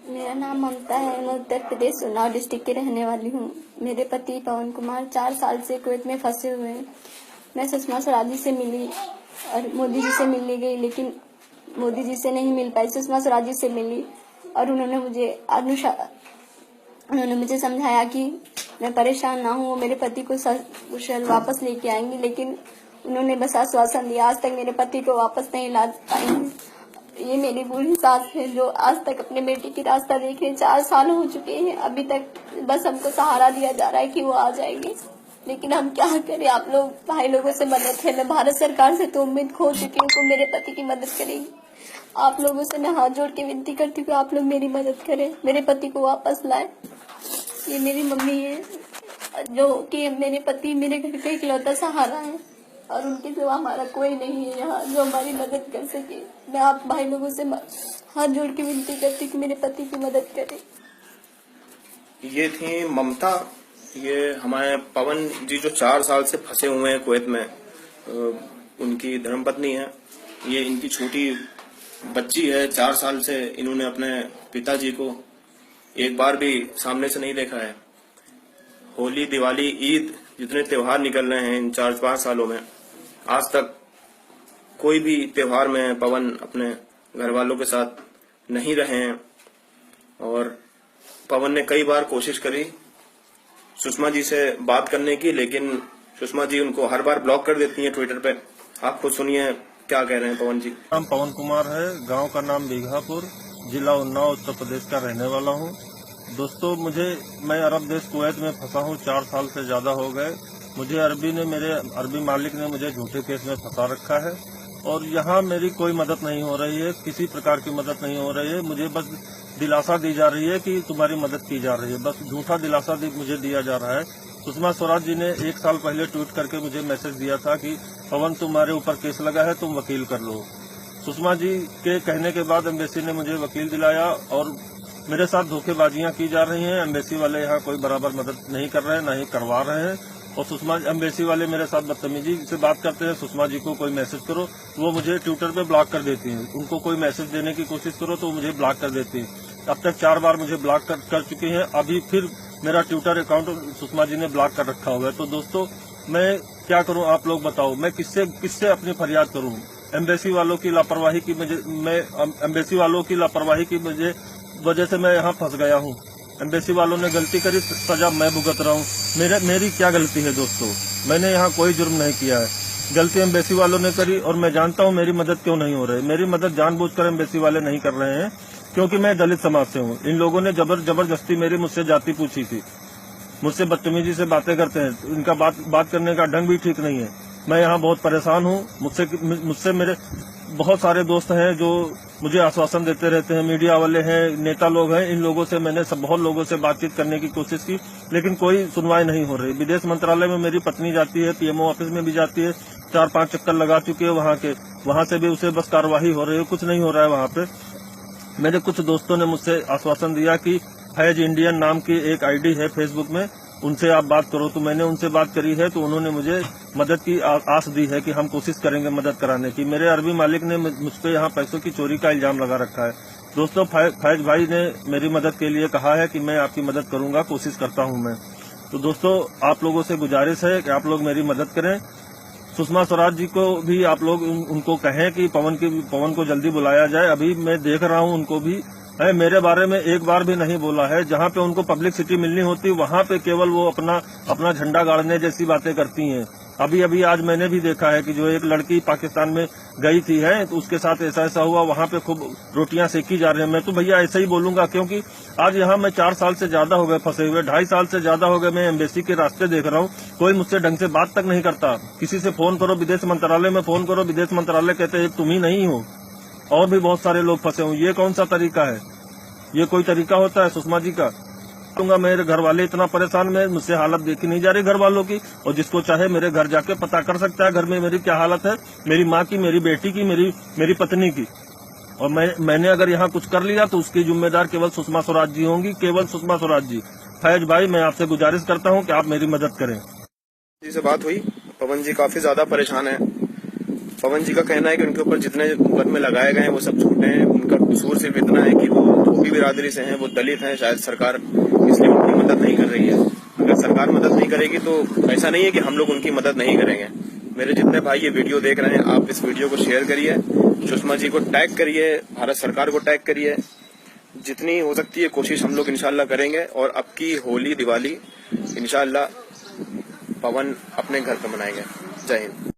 मेरा नाम ममता है। मैं उत्तर प्रदेश उन्नाव डिस्ट्रिक्ट की रहने वाली हूँ। मेरे पति पवन कुमार 4 साल से कुवैत में फंसे हुए हैं। मैं सुषमा स्वराज जी से मिली और मोदी जी से मिलने गई, लेकिन मोदी जी से नहीं मिल पाई। सुषमा स्वराज जी से मिली और उन्होंने मुझे समझाया कि मैं परेशान ना हूँ, मेरे पति को सकुशल वापस लेके आएंगी, लेकिन उन्होंने बस आश्वासन दिया। आज तक मेरे पति को वापस नहीं ला पाई। ये मेरी बूढ़ी सास है जो आज तक अपने बेटी की रास्ता देख रहे। 4 साल हो चुके हैं, अभी तक बस हमको सहारा दिया जा रहा है कि वो आ जाएंगे, लेकिन हम क्या करें। आप लोग भाई लोगों से मदद है। मैं भारत सरकार से तो उम्मीद खो चुकी हूँ कि मेरे पति की मदद करेगी। आप लोगों से मैं हाथ जोड़ के विनती करती हूँ, आप लोग मेरी मदद करें, मेरे पति को वापस लाए। ये मेरी मम्मी है जो कि मेरे पति मेरे घर का इकलौता सहारा है और उनके सिवा हमारा कोई नहीं है यहाँ जो हमारी मदद कर सके। मैं आप भाई लोगों से हाथ जोड़ के विनती करती कि मेरे पति की मदद करें। ये थी ममता। ये हमारे पवन जी जो 4 साल से फंसे हुए हैं कुवैत में, उनकी धर्मपत्नी है। ये इनकी छोटी बच्ची है। 4 साल से इन्होंने अपने पिताजी को एक बार भी सामने से नहीं देखा है। होली, दिवाली, ईद जितने त्योहार निकल रहे हैं इन 4-5 सालों में, आज तक कोई भी त्योहार में पवन अपने घर वालों के साथ नहीं रहे हैं। और पवन ने कई बार कोशिश करी सुषमा जी से बात करने की, लेकिन सुषमा जी उनको हर बार ब्लॉक कर देती हैं ट्विटर पे। आप खुद सुनिए क्या कह रहे हैं पवन जी। नाम पवन कुमार है, गांव का नाम बीघापुर, जिला उन्नाव, उत्तर प्रदेश का रहने वाला हूं। दोस्तों, मैं अरब देश कुवैत में फंसा हूं। 4 साल से ज्यादा हो गए। मुझे मेरे अरबी मालिक ने मुझे झूठे केस में फंसा रखा है और यहाँ मेरी कोई मदद नहीं हो रही है, किसी प्रकार की मदद नहीं हो रही है। मुझे बस दिलासा दी जा रही है कि तुम्हारी मदद की जा रही है, बस झूठा दिलासा मुझे दिया जा रहा है। सुषमा स्वराज जी ने 1 साल पहले ट्वीट करके मुझे मैसेज दिया था कि पवन तुम्हारे ऊपर केस लगा है, तुम वकील कर लो। सुषमा जी के कहने के बाद एम्बेसी ने मुझे वकील दिलाया और मेरे साथ धोखेबाजियां की जा रही हैं। एम्बेसी वाले यहाँ कोई बराबर मदद नहीं कर रहे हैं, न ही करवा रहे हैं। और एम्बेसी वाले मेरे साथ बदतमीजी से बात करते हैं। सुषमा जी को कोई मैसेज करो, वो मुझे ट्विटर पे ब्लॉक कर देती हैं। उनको कोई मैसेज देने की कोशिश करो तो मुझे ब्लॉक कर देती है। अब तक 4 बार मुझे ब्लॉक कर चुकी हैं। अभी फिर मेरा ट्विटर अकाउंट सुषमा जी ने ब्लॉक कर रखा हुआ है। तो दोस्तों, मैं क्या करूं, आप लोग बताओ। मैं किससे अपनी फरियाद करूं? एम्बेसी वालों की लापरवाही की वजह से मैं यहाँ फंस गया हूँ। एम्बेसी वालों ने गलती करी, सजा मैं भुगत रहा हूँ। मेरी क्या गलती है दोस्तों? मैंने यहाँ कोई जुर्म नहीं किया है। गलती एम्बेसी वालों ने करी और मैं जानता हूँ मेरी मदद क्यों नहीं हो रही। मेरी मदद जानबूझकर एम्बेसी वाले नहीं कर रहे हैं, क्योंकि मैं दलित समाज से हूँ। इन लोगों ने जबरदस्ती मुझसे जाति पूछी थी। मुझसे बदतमीजी से बातें करते हैं। इनका बात करने का ढंग भी ठीक नहीं है। मैं यहाँ बहुत परेशान हूँ। मुझसे मेरे बहुत सारे दोस्त हैं जो मुझे आश्वासन देते रहते हैं। मीडिया वाले हैं, नेता लोग हैं। इन लोगों से मैंने बहुत लोगों से बातचीत करने की कोशिश की, लेकिन कोई सुनवाई नहीं हो रही। विदेश मंत्रालय में मेरी पत्नी जाती है, पीएमओ ऑफिस में भी जाती है। 4-5 चक्कर लगा चुकी है वहाँ से भी उसे बस कार्यवाही हो रही है, कुछ नहीं हो रहा है वहाँ पे। मेरे कुछ दोस्तों ने मुझसे आश्वासन दिया कि फैज इंडियन नाम की एक आईडी है फेसबुक में, उनसे आप बात करो। तो मैंने उनसे बात करी है, तो उन्होंने मुझे मदद की आस दी है कि हम कोशिश करेंगे मदद कराने की। मेरे अरबी मालिक ने मुझ पे यहाँ पैसों की चोरी का इल्जाम लगा रखा है। दोस्तों, फैज भाई ने मेरी मदद के लिए कहा है कि मैं आपकी मदद करूंगा, कोशिश करता हूं मैं। तो दोस्तों, आप लोगों से गुजारिश है कि आप लोग मेरी मदद करें। सुषमा स्वराज जी को भी आप लोग उनको कहें कि पवन को जल्दी बुलाया जाए। अभी मैं देख रहा हूं उनको भी मेरे बारे में एक बार भी नहीं बोला है। जहां पे उनको पब्लिसिटी मिलनी होती वहां पे केवल वो अपना झंडा गाड़ने जैसी बातें करती हैं। अभी आज मैंने भी देखा है कि जो एक लड़की पाकिस्तान में गई थी तो उसके साथ ऐसा हुआ। वहां पे खूब रोटियां सेकी जा रही हैं। मैं तो भैया ऐसा ही बोलूंगा, क्योंकि आज यहाँ मैं 4 साल से ज्यादा हो गए फंसे हुए। 2.5 साल से ज्यादा हो गए मैं एम्बेसी के रास्ते देख रहा हूँ। कोई मुझसे ढंग से बात तक नहीं करता। किसी से फोन करो, विदेश मंत्रालय में फोन करो, विदेश मंत्रालय कहते हैं तुम ही नहीं हो, और भी बहुत सारे लोग फंसे हुए। ये कौन सा तरीका है? ये कोई तरीका होता है सुषमा जी का? मेरे घर वाले इतना परेशान में, मुझसे हालत देखी नहीं जा रही घर वालों की। और जिसको चाहे मेरे घर जाके पता कर सकता है घर में मेरी क्या हालत है, मेरी माँ की, मेरी बेटी की, मेरी पत्नी की। और मैंने अगर यहाँ कुछ कर लिया तो उसकी जिम्मेदार केवल सुषमा स्वराज जी होंगी, केवल सुषमा स्वराज जी। फैज भाई, मैं आपसे गुजारिश करता हूँ कि आप मेरी मदद करें। जी से बात हुई। पवन जी काफी ज्यादा परेशान है। पवन जी का कहना है कि उनके ऊपर जितने मुकदमे लगाए गए हैं वो सब झूठे हैं। उनका कसूर सिर्फ इतना है कि वो यूपी बिरादरी से हैं, वो दलित हैं, शायद सरकार इसलिए उनकी मदद नहीं कर रही है। अगर सरकार मदद नहीं करेगी तो ऐसा नहीं है कि हम लोग उनकी मदद नहीं करेंगे। मेरे जितने भाई ये वीडियो देख रहे हैं, आप इस वीडियो को शेयर करिए, सुषमा जी को टैग करिए, भारत सरकार को टैग करिए। जितनी हो सकती है कोशिश हम लोग इंशाल्लाह करेंगे और अब की होली दिवाली इंशाल्लाह पवन अपने घर पे मनाएंगे। जय हिंद।